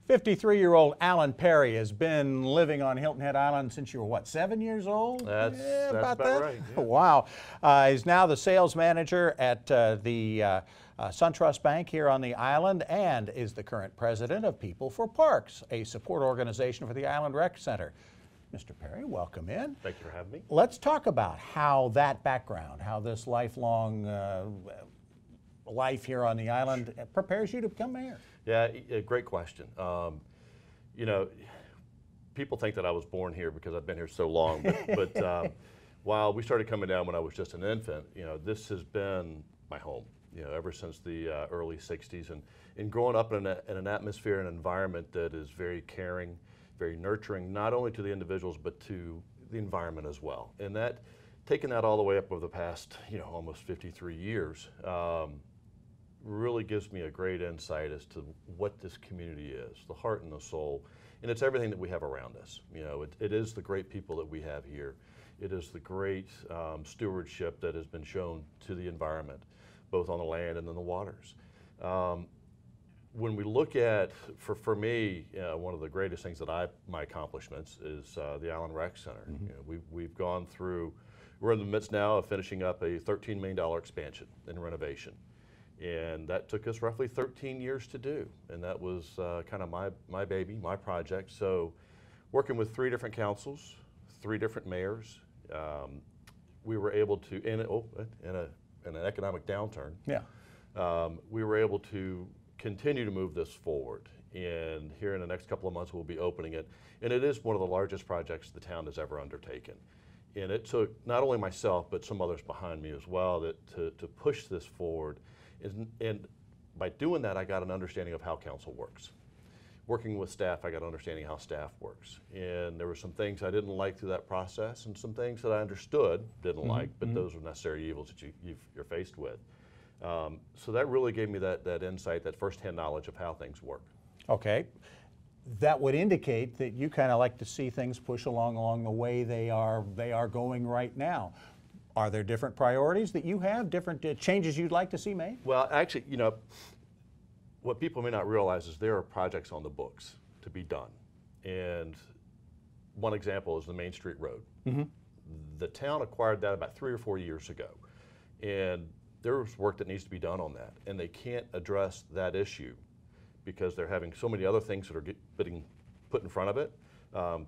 53-year-old Alan Perry has been living on Hilton Head Island since you were, what, 7 years old? That's about right. Yeah. Wow. He's now the sales manager at the SunTrust Bank here on the island and is the current president of People for Parks, a support organization for the Island Rec Center. Mr. Perry, welcome in. Thank you for having me. Let's talk about how that background, how this lifelong life here on the island prepares you to become mayor. Yeah, great question. You know, people think that I was born here because I've been here so long, but while we started coming down when I was just an infant, you know, this has been my home, you know, ever since the early 60s. And growing up in an atmosphere and environment that is very caring, very nurturing, not only to the individuals, but to the environment as well. And that, taking that all the way up over the past, you know, almost 53 years, really gives me a great insight as to what this community is, the heart and the soul, and it's everything that we have around us. You know, it is the great people that we have here. It is the great stewardship that has been shown to the environment, both on the land and in the waters. When we look at, for me, one of the greatest things that my accomplishments is the Island Rec Center. Mm-hmm. You know, we've gone through, we're in the midst now of finishing up a $13 million expansion and renovation. And that took us roughly 13 years to do. And that was kind of my baby, my project. So working with 3 different councils, 3 different mayors, we were able to, in an economic downturn, we were able to continue to move this forward. And here in the next couple of months, we'll be opening it. And it is one of the largest projects the town has ever undertaken. And it took not only myself, but some others behind me as well to push this forward. And by doing that, I got an understanding of how council works. Working with staff, I got an understanding of how staff works. And there were some things I didn't like through that process and some things that I understood, didn't like, but those were necessary evils that you're faced with. So that really gave me that insight, that firsthand knowledge of how things work. Okay. That would indicate that you kind of like to see things push along the way they are going right now. Are there different priorities that you have, different changes you'd like to see made? Well, actually, you know, what people may not realize is there are projects on the books to be done. And one example is the Main Street Road. Mm-hmm. The town acquired that about 3 or 4 years ago. And there's work that needs to be done on that. And they can't address that issue because they're having so many other things that are getting put in front of it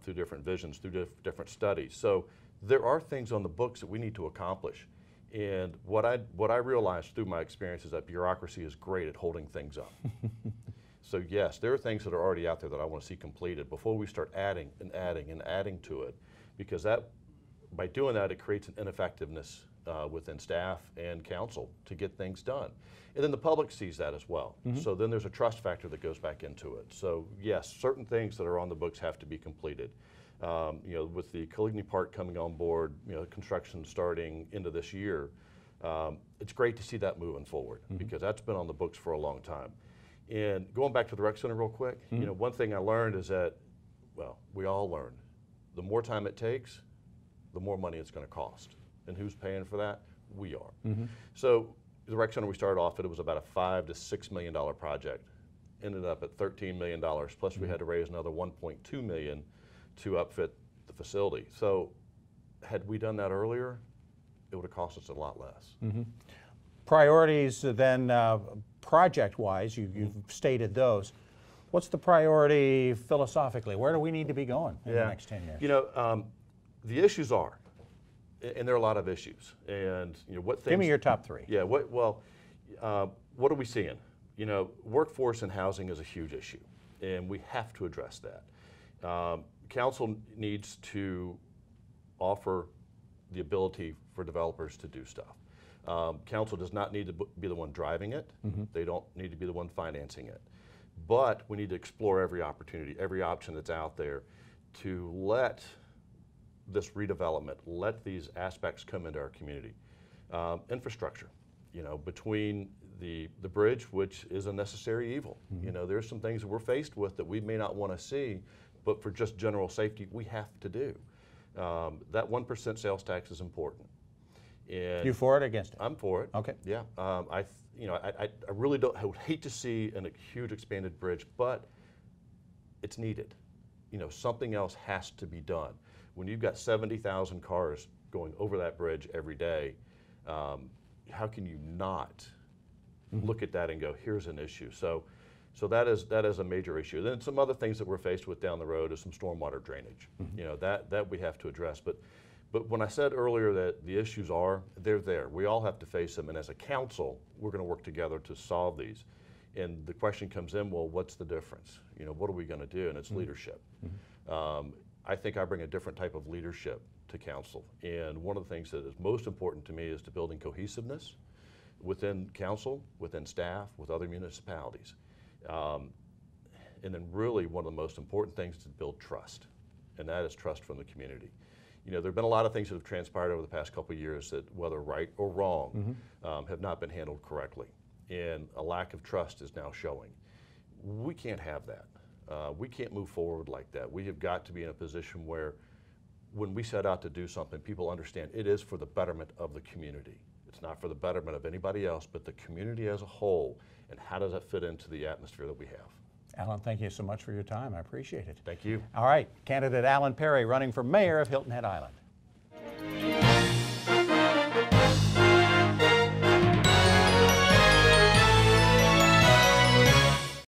through different visions, through different studies. So there are things on the books that we need to accomplish. And what I realized through my experience is that bureaucracy is great at holding things up. So yes, there are things that are already out there that I want to see completed before we start adding and adding and adding to it, because by doing that, it creates an ineffectiveness within staff and council to get things done. And then the public sees that as well. Mm-hmm. So then there's a trust factor that goes back into it. So yes, certain things that are on the books have to be completed. You know, with the Caligny Park coming on board, you know, construction starting into this year, it's great to see that moving forward because that's been on the books for a long time. And going back to the rec center real quick, you know, one thing I learned is that, well, we all learn, the more time it takes, the more money it's going to cost. And who's paying for that? We are. So the rec center, we started off, it was about a $5 to $6 million project. Ended up at $13 million, plus we had to raise another $1.2 million to upfit the facility. So had we done that earlier, it would have cost us a lot less. Priorities then, project-wise, you've stated those. What's the priority philosophically? Where do we need to be going in the next 10 years? You know, the issues are, and there are a lot of issues. And you know, what things— Give me your top 3. Yeah, what are we seeing? You know, workforce and housing is a huge issue, and we have to address that. Council needs to offer the ability for developers to do stuff. Council does not need to be the one driving it. They don't need to be the one financing it. But we need to explore every opportunity, every option that's out there to let this redevelopment, let these aspects come into our community. Infrastructure, you know, between the bridge, which is a necessary evil. You know, there's some things that we're faced with that we may not want to see, but for just general safety, we have to do. That 1% sales tax is important. And you for it or against it? I'm for it. Okay. Yeah. I really don't. I would hate to see a huge expanded bridge, but it's needed. You know, something else has to be done. When you've got 70,000 cars going over that bridge every day, how can you not look at that and go, here's an issue? So that is a major issue. Then some other things that we're faced with down the road is some stormwater drainage. You know, that we have to address. But when I said earlier that the issues they're there. We all have to face them, and as a council, we're going to work together to solve these. And the question comes in, well, what's the difference? You know, what are we going to do? And it's leadership. I think I bring a different type of leadership to council. And one of the things that is most important to me is to building cohesiveness within council, within staff, with other municipalities. And then really one of the most important things is to build trust, and that is trust from the community. You know, there have been a lot of things that have transpired over the past couple of years that, whether right or wrong, have not been handled correctly. And a lack of trust is now showing. We can't have that. We can't move forward like that. We have got to be in a position where when we set out to do something, people understand it is for the betterment of the community. It's not for the betterment of anybody else, but the community as a whole. And how does that fit into the atmosphere that we have? Alan, thank you so much for your time. I appreciate it. Thank you. All right, candidate Alan Perry running for mayor of Hilton Head Island.